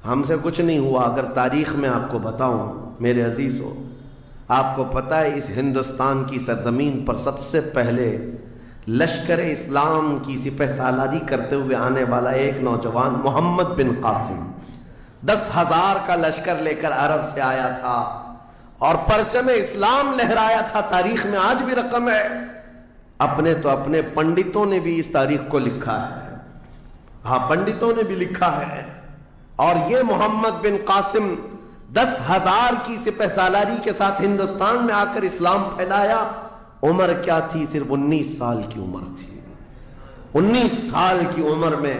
ہم سے کچھ نہیں ہوا. اگر تاریخ میں آپ کو بتاؤں میرے عزیزو، آپ کو پتہ ہے اس ہندوستان کی سرزمین پر سب سے پہلے لشکر اسلام کی سپہ سالاری کرتے ہوئے آنے والا ایک نوجوان محمد بن قاسم 10,000 کا لشکر لے کر عرب سے آیا تھا اور پرچم اسلام لہرایا تھا. تاریخ میں آج بھی رقم ہے. اپنے پنڈتوں نے بھی اس تاریخ کو لکھا ہے. ہاں، پنڈتوں نے بھی لکھا ہے. اور یہ محمد بن قاسم 10,000 کی سپہ سالاری کے ساتھ ہندوستان میں آ کر اسلام پھیلایا. عمر کیا تھی؟ صرف 19 سال کی عمر تھی. 19 سال کی عمر میں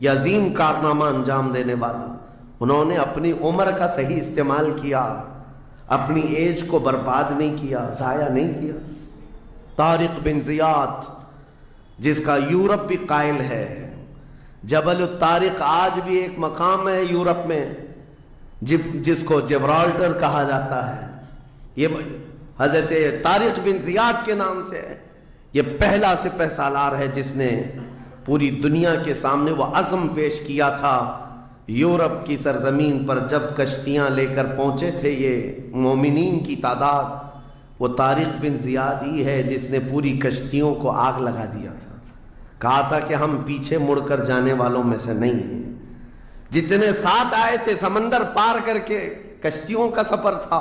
یہ عظیم کارنامہ انجام دینے والا، انہوں نے اپنی عمر کا صحیح استعمال کیا، اپنی ایج کو برباد نہیں کیا، ضائع نہیں کیا. طارق بن زیاد، جس کا یورپ بھی قائل ہے، جبل الطارق آج بھی ایک مقام ہے یورپ میں جس کو جبرالٹر کہا جاتا ہے. یہ حضرت طارق بن زیاد کے نام سے ہے. یہ پہلا سپہ سالار ہے جس نے پوری دنیا کے سامنے وہ عزم پیش کیا تھا. یورپ کی سرزمین پر جب کشتیاں لے کر پہنچے تھے یہ مومنین کی تعداد، وہ طارق بن زیاد ہی ہے جس نے پوری کشتیوں کو آگ لگا دیا تھا. کہا تھا کہ ہم پیچھے مڑ کر جانے والوں میں سے نہیں ہیں. جتنے ساتھ آئے تھے سمندر پار کر کے، کشتیوں کا سفر تھا،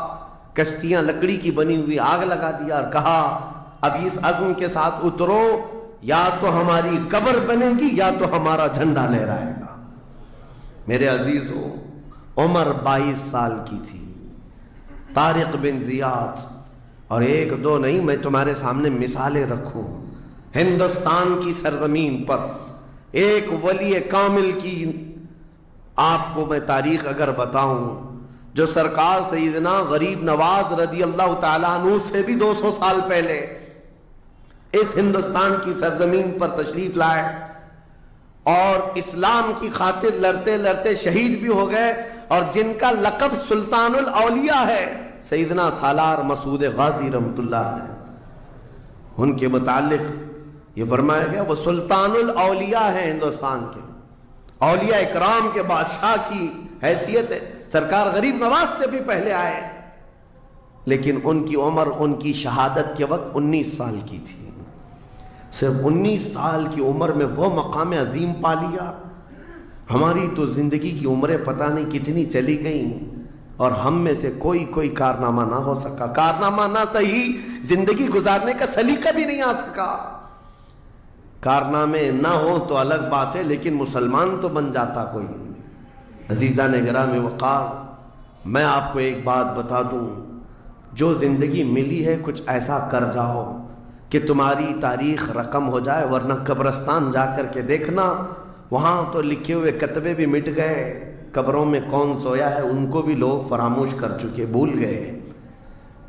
کشتیاں لکڑی کی بنی ہوئی، آگ لگا دیا اور کہا اب اس عزم کے ساتھ اترو، یا تو ہماری قبر بنے گی یا تو ہمارا جھنڈا لہرائے گا. میرے عزیزو، عمر 22 سال کی تھی. طارق بن زیاد، اور ایک دو نہیں، میں تمہارے سامنے مثالیں رکھوں. ہندوستان کی سرزمین پر ایک ولی کامل کی آپ کو میں تاریخ اگر بتاؤں، جو سرکار سیدنا غریب نواز رضی اللہ تعالیٰ عنہ سے بھی 200 سال پہلے اس ہندوستان کی سرزمین پر تشریف لائے اور اسلام کی خاطر لڑتے لڑتے شہید بھی ہو گئے، اور جن کا لقب سلطان الاولیاء ہے، سیدنا سالار مسعود غازی رحمۃ اللہ علیہ. ان کے متعلق یہ فرمایا گیا وہ سلطان الاولیاء ہیں، ہندوستان کے اولیاء اکرام کے بادشاہ کی حیثیت ہے. سرکار غریب نواز سے بھی پہلے آئے، لیکن ان کی عمر ان کی شہادت کے وقت 19 سال کی تھی. صرف 19 سال کی عمر میں وہ مقام عظیم پا لیا. ہماری تو زندگی کی عمریں پتہ نہیں کتنی چلی گئیں اور ہم میں سے کوئی کارنامہ نہ ہو سکا. کارنامہ نہ صحیح، زندگی گزارنے کا سلیقہ بھی نہیں آ سکا. کارنامے نہ ہوں تو الگ بات ہے، لیکن مسلمان تو بن جاتا کوئی. عزیزان گرامی وقار، میں آپ کو ایک بات بتا دوں، جو زندگی ملی ہے کچھ ایسا کر جاؤ کہ تمہاری تاریخ رقم ہو جائے، ورنہ قبرستان جا کر کے دیکھنا، وہاں تو لکھے ہوئے کتبے بھی مٹ گئے. قبروں میں کون سویا ہے ان کو بھی لوگ فراموش کر چکے، بھول گئے،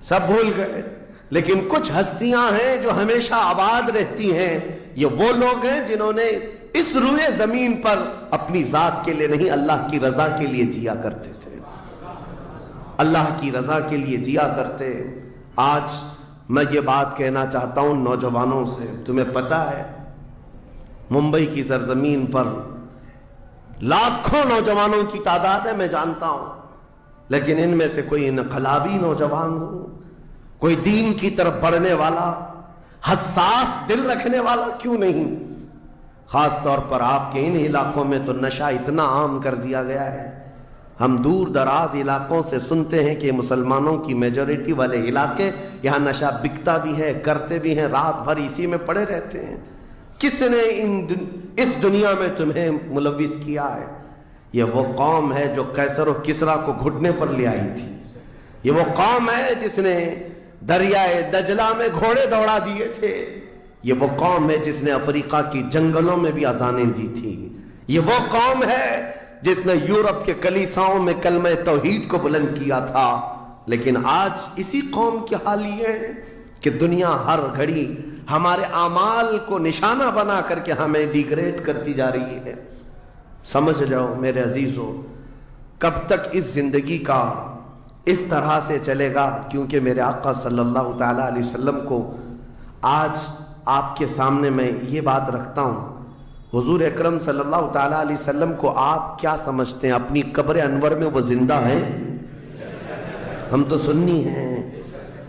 سب بھول گئے. لیکن کچھ ہستیاں ہیں جو ہمیشہ آباد رہتی ہیں. یہ وہ لوگ ہیں جنہوں نے اس روئے زمین پر اپنی ذات کے لیے نہیں، اللہ کی رضا کے لیے جیا کرتے تھے، اللہ کی رضا کے لیے جیا کرتے. آج میں یہ بات کہنا چاہتا ہوں نوجوانوں سے، تمہیں پتہ ہے ممبئی کی سرزمین پر لاکھوں نوجوانوں کی تعداد ہے، میں جانتا ہوں، لیکن ان میں سے کوئی انقلابی نوجوان ہو، کوئی دین کی طرف بڑھنے والا، حساس دل رکھنے والا کیوں نہیں؟ خاص طور پر آپ کے ان علاقوں میں تو نشہ اتنا عام کر دیا گیا ہے. ہم دور دراز علاقوں سے سنتے ہیں کہ مسلمانوں کی میجورٹی والے علاقے، یہاں نشہ بکتا بھی ہے، کرتے بھی ہیں، رات بھر اسی میں پڑے رہتے ہیں. کس نے اس دنیا میں تمہیں ملوث کیا ہے؟ یہ وہ قوم ہے جو قیصر و کسریٰ کو گھٹنے پر لے آئی تھی. یہ وہ قوم ہے جس نے دریائے دجلہ میں گھوڑے دوڑا دیے تھے. یہ وہ قوم ہے جس نے افریقہ کی جنگلوں میں بھی اذانیں دی تھی. یہ وہ قوم ہے جس نے یورپ کے کلیساؤں میں کلمہ توحید کو بلند کیا تھا. لیکن آج اسی قوم کی حال یہ ہے کہ دنیا ہر گھڑی ہمارے اعمال کو نشانہ بنا کر کے ہمیں ڈیگریڈ کرتی جا رہی ہے. سمجھ جاؤ میرے عزیزو، کب تک اس زندگی کا اس طرح سے چلے گا؟ کیونکہ میرے آقا صلی اللہ تعالیٰ علیہ وسلم کو آج آپ کے سامنے میں یہ بات رکھتا ہوں، حضور اکرم صلی اللہ تعالیٰ علیہ وسلم کو آپ کیا سمجھتے ہیں؟ اپنی قبر انور میں وہ زندہ ہیں؟ ہم تو سنی ہیں۔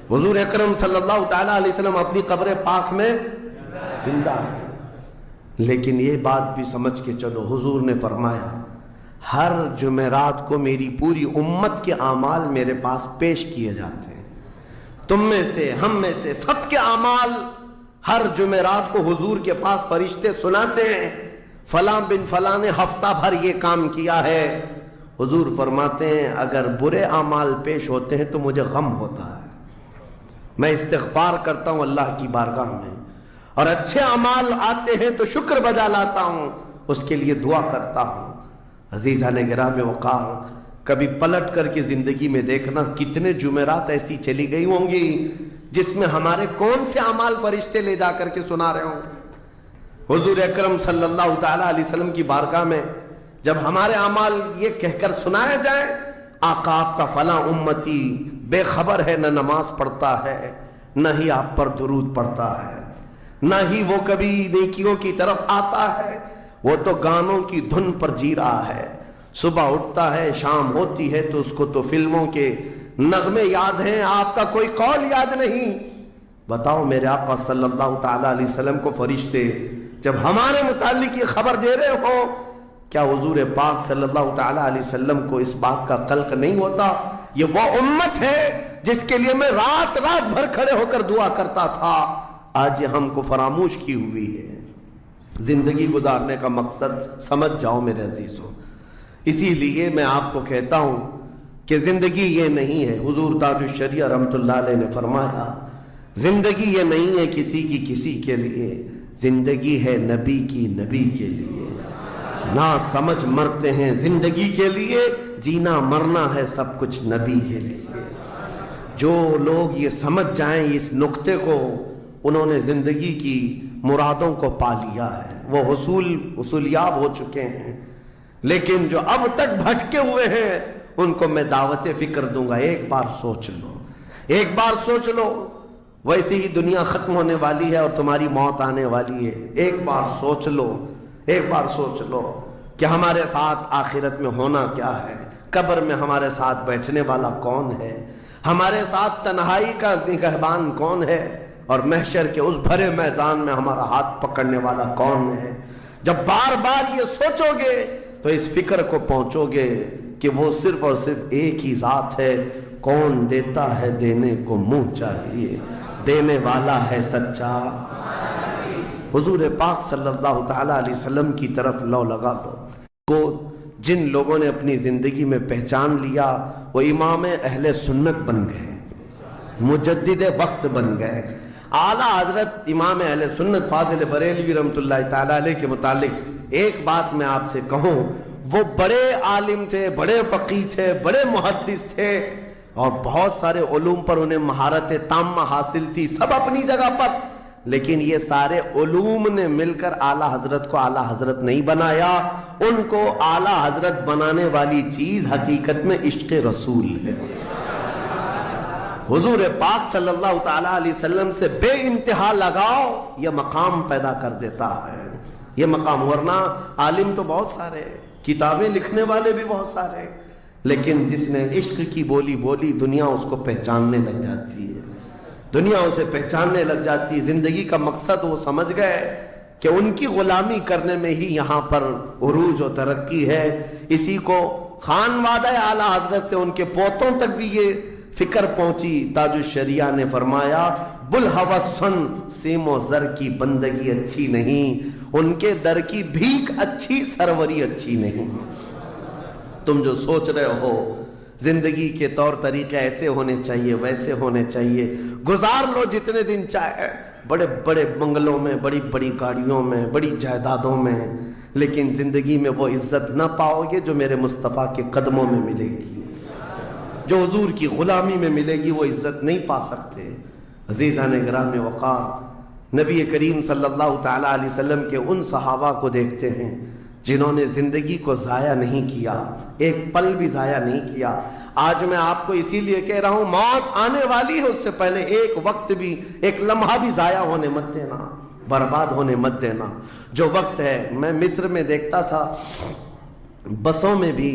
حضور اکرم صلی اللہ تعالیٰ علیہ وسلم اپنی قبر پاک میں زندہ ہیں، لیکن یہ بات بھی سمجھ کے چلو، حضور نے فرمایا ہر جمعرات کو میری پوری امت کے اعمال میرے پاس پیش کیے جاتے ہیں، تم میں سے، ہم میں سے، سب کے اعمال ہر جمعرات کو حضور کے پاس فرشتے سناتے ہیں، فلاں بن فلاں نے ہفتہ بھر یہ کام کیا ہے۔ حضور فرماتے ہیں اگر برے اعمال پیش ہوتے ہیں تو مجھے غم ہوتا ہے، میں استغفار کرتا ہوں اللہ کی بارگاہ میں، اور اچھے اعمال آتے ہیں تو شکر بجا لاتا ہوں، اس کے لیے دعا کرتا ہوں۔ عزیزان گرامی وقار، کبھی پلٹ کر کے زندگی میں دیکھنا کتنے جمعرات ایسی چلی گئی ہوں گی جس میں ہمارے کون سے اعمال فرشتے لے جا کر کے سنا رہے ہوں گے۔ حضور اکرم صلی اللہ تعالیٰ علیہ وسلم کی بارگاہ میں جب ہمارے اعمال یہ کہہ کر سنائے جائیں آقا آپ کا فلاں امتی بے خبر ہے، نہ نماز پڑھتا ہے، نہ ہی آپ پر درود پڑھتا ہے، نہ ہی وہ کبھی نیکیوں کی طرف آتا ہے، وہ تو گانوں کی دھن پر جی رہا ہے، صبح اٹھتا ہے شام ہوتی ہے تو اس کو تو فلموں کے نغمے یاد ہیں، آپ کا کوئی قول یاد نہیں۔ بتاؤ میرے آقا صلی اللہ تعالیٰ علیہ وسلم کو فرشتے جب ہمارے متعلق یہ خبر دے رہے ہو، کیا حضور پاک صلی اللہ تعالیٰ علیہ وسلم کو اس بات کا قلق نہیں ہوتا؟ یہ وہ امت ہے جس کے لیے میں رات رات بھر کھڑے ہو کر دعا کرتا تھا، آج یہ ہم کو فراموش کی ہوئی ہے۔ زندگی گزارنے کا مقصد سمجھ جاؤ میرے عزیزوں، اسی لیے میں آپ کو کہتا ہوں کہ زندگی یہ نہیں ہے، حضور تاج الشریعہ رحمۃ اللہ علیہ نے فرمایا زندگی یہ نہیں ہے کسی کی کسی کے لیے، زندگی ہے نبی کی نبی کے لیے، نہ سمجھ مرتے ہیں زندگی کے لیے، جینا مرنا ہے سب کچھ نبی کے لیے۔ جو لوگ یہ سمجھ جائیں اس نقطے کو، انہوں نے زندگی کی مرادوں کو پا لیا ہے، وہ حصولیاب ہو چکے ہیں۔ لیکن جو اب تک بھٹکے ہوئے ہیں ان کو میں دعوت فکر دوں گا، ایک بار سوچ لو، ایک بار سوچ لو، ویسے ہی دنیا ختم ہونے والی ہے اور تمہاری موت آنے والی ہے، ایک بار سوچ لو، ایک بار سوچ لو کہ ہمارے ساتھ آخرت میں ہونا کیا ہے، قبر میں ہمارے ساتھ بیٹھنے والا کون ہے، ہمارے ساتھ تنہائی کا نگہبان کون ہے، اور محشر کے اس بھرے میدان میں ہمارا ہاتھ پکڑنے والا کون ہے۔ جب بار بار یہ سوچو گے تو اس فکر کو پہنچو گے کہ وہ صرف اور صرف ایک ہی ذات ہے، کون دیتا ہے دینے کو منہ چاہیے، دینے والا ہے سچا۔ حضور پاک صلی اللہ تعالیٰ علیہ وسلم کی طرف لو لگا دو کو جن لوگوں نے اپنی زندگی میں پہچان لیا وہ امام اہل سنت بن گئے، مجدد وقت بن گئے۔ اعلیٰ حضرت امام اہل سنت فاضل بریلوی رحمۃ اللہ تعالیٰ علیہ کے متعلق ایک بات میں آپ سے کہوں، وہ بڑے عالم تھے، بڑے فقیہ تھے، بڑے محدث تھے، اور بہت سارے علوم پر انہیں مہارت تامہ حاصل تھی، سب اپنی جگہ پر، لیکن یہ سارے علوم نے مل کر اعلیٰ حضرت کو اعلیٰ حضرت نہیں بنایا۔ ان کو اعلیٰ حضرت بنانے والی چیز حقیقت میں عشق رسول ہے۔ حضور پاک صلی اللہ تعالیٰ علیہ وسلم سے بے انتہا لگاؤ یہ مقام پیدا کر دیتا ہے، یہ مقام، ورنہ عالم تو بہت سارے، کتابیں لکھنے والے بھی بہت سارے، لیکن جس نے عشق کی بولی بولی دنیا اس کو پہچاننے لگ جاتی ہے، دنیا اسے پہچاننے لگ جاتی ہے۔ زندگی کا مقصد وہ سمجھ گئے کہ ان کی غلامی کرنے میں ہی یہاں پر عروج و ترقی ہے۔ اسی کو خانوادہ اعلیٰ حضرت سے ان کے پوتوں تک بھی یہ فکر پہنچی۔ تاج الشریعہ نے فرمایا بلحوثن سیم و زر کی بندگی اچھی نہیں، ان کے در کی بھیک اچھی، سروری اچھی نہیں۔ تم جو سوچ رہے ہو زندگی کے طور طریقے ایسے ہونے چاہیے، ویسے ہونے چاہیے، گزار لو جتنے دن چاہے، بڑے بڑے بنگلوں میں، بڑی بڑی گاڑیوں میں، بڑی جائیدادوں میں، لیکن زندگی میں وہ عزت نہ پاؤ گے جو میرے مصطفیٰ کے قدموں میں ملے گی، جو حضور کی غلامی میں ملے گی وہ عزت نہیں پا سکتے۔ عزیزان گرامی وقار، نبی کریم صلی اللہ تعالیٰ علیہ وسلم کے ان صحابہ کو دیکھتے ہیں جنہوں نے زندگی کو ضائع نہیں کیا، ایک پل بھی ضائع نہیں کیا۔ آج میں آپ کو اسی لیے کہہ رہا ہوں موت آنے والی ہے، اس سے پہلے ایک وقت بھی، ایک لمحہ بھی ضائع ہونے مت دینا۔ برباد ہونے مت دینا. جو وقت ہے، میں مصر میں دیکھتا تھا بسوں میں بھی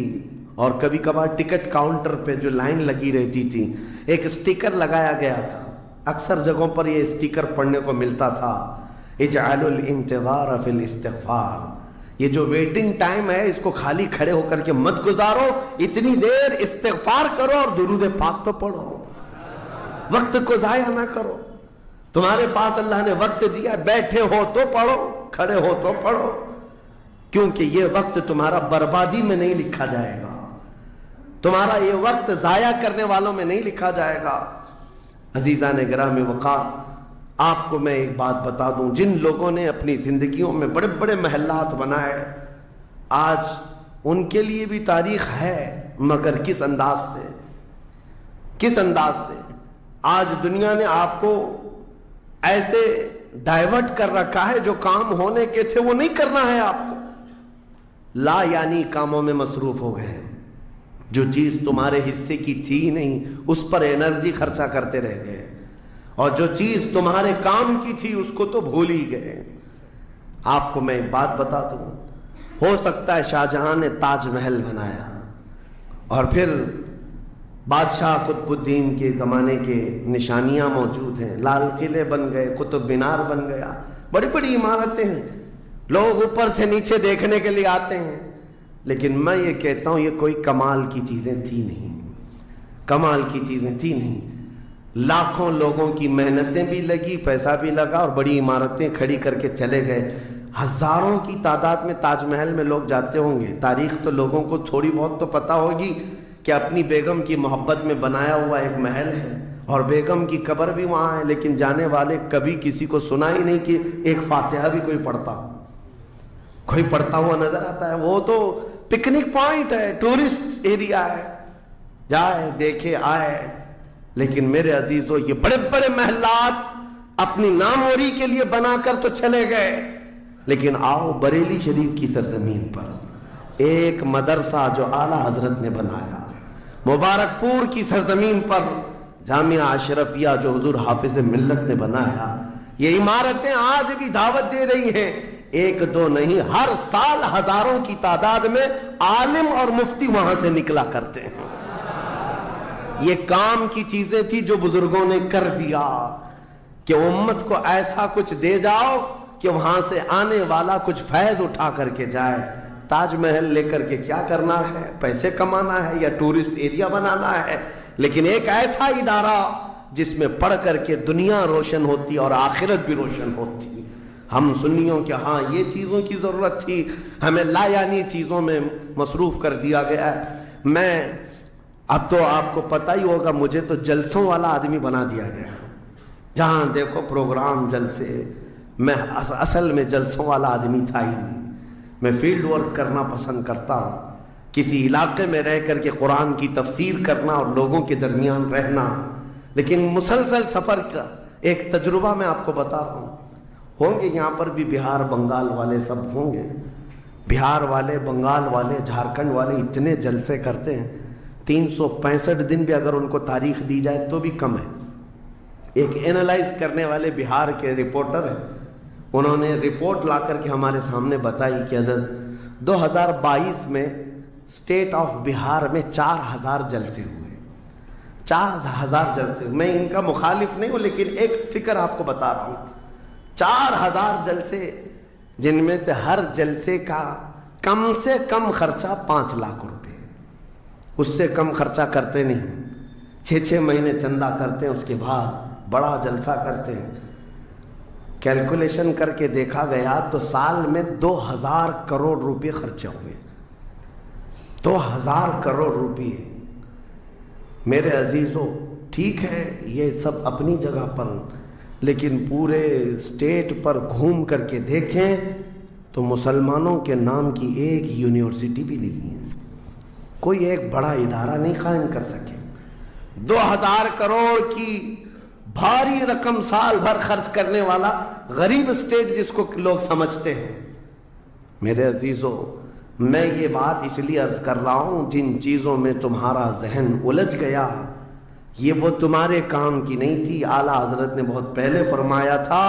اور کبھی کبھار ٹکٹ کاؤنٹر پہ جو لائن لگی رہتی تھی، ایک اسٹیکر لگایا گیا تھا. اکثر جگہوں پر یہ اسٹیکر پڑھنے کو ملتا تھا، اجعلوا الانتظار فی الاستغفار. یہ جو ویٹنگ ٹائم ہے اس کو خالی کھڑے ہو کر کے مت گزارو، اتنی دیر استغفار کرو اور درود پاک تو پڑھو. وقت کو ضائع نہ کرو. تمہارے پاس اللہ نے وقت دیا، بیٹھے ہو تو پڑھو، کھڑے ہو تو پڑھو، کیونکہ یہ وقت تمہارا بربادی میں نہیں لکھا جائے گا، تمہارا یہ وقت ضائع کرنے والوں میں نہیں لکھا جائے گا. عزیزان گرامی وقار، آپ کو میں ایک بات بتا دوں، جن لوگوں نے اپنی زندگیوں میں بڑے بڑے محلات بنائے، آج ان کے لیے بھی تاریخ ہے، مگر کس انداز سے، کس انداز سے. آج دنیا نے آپ کو ایسے ڈائیورٹ کر رکھا ہے، جو کام ہونے کے تھے وہ نہیں کرنا ہے آپ کو. لا یعنی کاموں میں مصروف ہو گئے، جو چیز تمہارے حصے کی تھی نہیں اس پر انرجی خرچہ کرتے رہ گئے، اور جو چیز تمہارے کام کی تھی اس کو تو بھول ہی گئے. آپ کو میں ایک بات بتا دوں، ہو سکتا ہے شاہ جہاں نے تاج محل بنایا اور پھر بادشاہ قطب الدین کے زمانے کے نشانیاں موجود ہیں، لال قلعے بن گئے، قطب مینار بن گیا، بڑی بڑی عمارتیں ہیں، لوگ اوپر سے نیچے دیکھنے کے لیے آتے ہیں. لیکن میں یہ کہتا ہوں یہ کوئی کمال کی چیزیں تھی نہیں، کمال کی چیزیں تھی نہیں. لاکھوں لوگوں کی محنتیں بھی لگی، پیسہ بھی لگا اور بڑی عمارتیں کھڑی کر کے چلے گئے. ہزاروں کی تعداد میں تاج محل میں لوگ جاتے ہوں گے. تاریخ تو لوگوں کو تھوڑی بہت تو پتہ ہوگی کہ اپنی بیگم کی محبت میں بنایا ہوا ایک محل ہے اور بیگم کی قبر بھی وہاں ہے، لیکن جانے والے کبھی کسی کو سنا ہی نہیں کہ ایک فاتحہ بھی کوئی پڑھتا ہوا نظر آتا ہے. وہ تو پکنک پوائنٹ ہے، ٹورسٹ ایریا ہے، جائے دیکھے آئے. لیکن میرے عزیزو، یہ بڑے بڑے محلات اپنی ناموری کے لیے بنا کر تو چلے گئے، لیکن آؤ بریلی شریف کی سرزمین پر ایک مدرسہ جو اعلیٰ حضرت نے بنایا، مبارک پور کی سرزمین پر جامعہ اشرفیہ جو حضور حافظ ملت نے بنایا، یہ عمارتیں آج بھی دعوت دے رہی ہیں. ایک دو نہیں، ہر سال ہزاروں کی تعداد میں عالم اور مفتی وہاں سے نکلا کرتے ہیں. یہ کام کی چیزیں تھی جو بزرگوں نے کر دیا کہ امت کو ایسا کچھ دے جاؤ کہ وہاں سے آنے والا کچھ فیض اٹھا کر کے جائے. تاج محل لے کر کے کیا کرنا ہے؟ پیسے کمانا ہے یا ٹورسٹ ایریا بنانا ہے؟ لیکن ایک ایسا ادارہ جس میں پڑھ کر کے دنیا روشن ہوتی اور آخرت بھی روشن ہوتی. ہم سنیوں کے ہاں یہ چیزوں کی ضرورت تھی، ہمیں لا یعنی چیزوں میں مصروف کر دیا گیا ہے. میں اب تو آپ کو پتہ ہی ہوگا، مجھے تو جلسوں والا آدمی بنا دیا گیا، جہاں دیکھو پروگرام جلسے. میں اصل میں جلسوں والا آدمی تھا ہی نہیں. میں فیلڈ ورک کرنا پسند کرتا ہوں، کسی علاقے میں رہ کر کے قرآن کی تفسیر کرنا اور لوگوں کے درمیان رہنا. لیکن مسلسل سفر کا ایک تجربہ میں آپ کو بتا رہا ہوں. ہوں گے یہاں پر بھی بہار بنگال والے، سب ہوں گے، بہار والے، بنگال والے، جھارکھنڈ والے اتنے جلسے کرتے ہیں. 365 دن بھی اگر ان کو تاریخ دی جائے تو بھی کم ہے. ایک اینالائز کرنے والے بہار کے رپورٹر ہیں، انہوں نے رپورٹ لا کر کے ہمارے سامنے بتائی کہ حضرت 2022 میں اسٹیٹ آف بہار میں 4000 جلسے ہوئے. 4000 جلسے. میں ان کا مخالف نہیں ہوں، لیکن ایک فکر آپ کو بتا رہا ہوں. 4000 جلسے، جن میں سے ہر جلسے کا کم سے کم خرچہ 5 لاکھ روپے، اس سے کم خرچہ کرتے نہیں. 6 مہینے چندہ کرتے ہیں، اس کے بعد بڑا جلسہ کرتے ہیں. کیلکولیشن کر کے دیکھا گیا تو سال میں 2000 کروڑ روپے خرچے ہوئے. 2000 کروڑ روپے. میرے عزیزو، ٹھیک ہے یہ سب اپنی جگہ پر، لیکن پورے اسٹیٹ پر گھوم کر کے دیکھیں تو مسلمانوں کے نام کی ایک یونیورسٹی بھی نہیں ہے، کوئی ایک بڑا ادارہ نہیں قائم کر سکے. 2000 کروڑ کی بھاری رقم سال بھر خرچ کرنے والا غریب اسٹیٹ جس کو لوگ سمجھتے ہیں. میرے عزیزو، میں یہ بات اس لیے عرض کر رہا ہوں، جن چیزوں میں تمہارا ذہن الجھ گیا یہ وہ تمہارے کام کی نہیں تھی. اعلیٰ حضرت نے بہت پہلے فرمایا تھا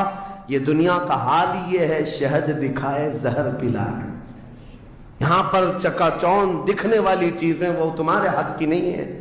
یہ دنیا کا حال یہ ہے، شہد دکھائے زہر پلا ہے۔ یہاں پر چکا چوند دکھنے والی چیزیں وہ تمہارے حق کی نہیں ہے۔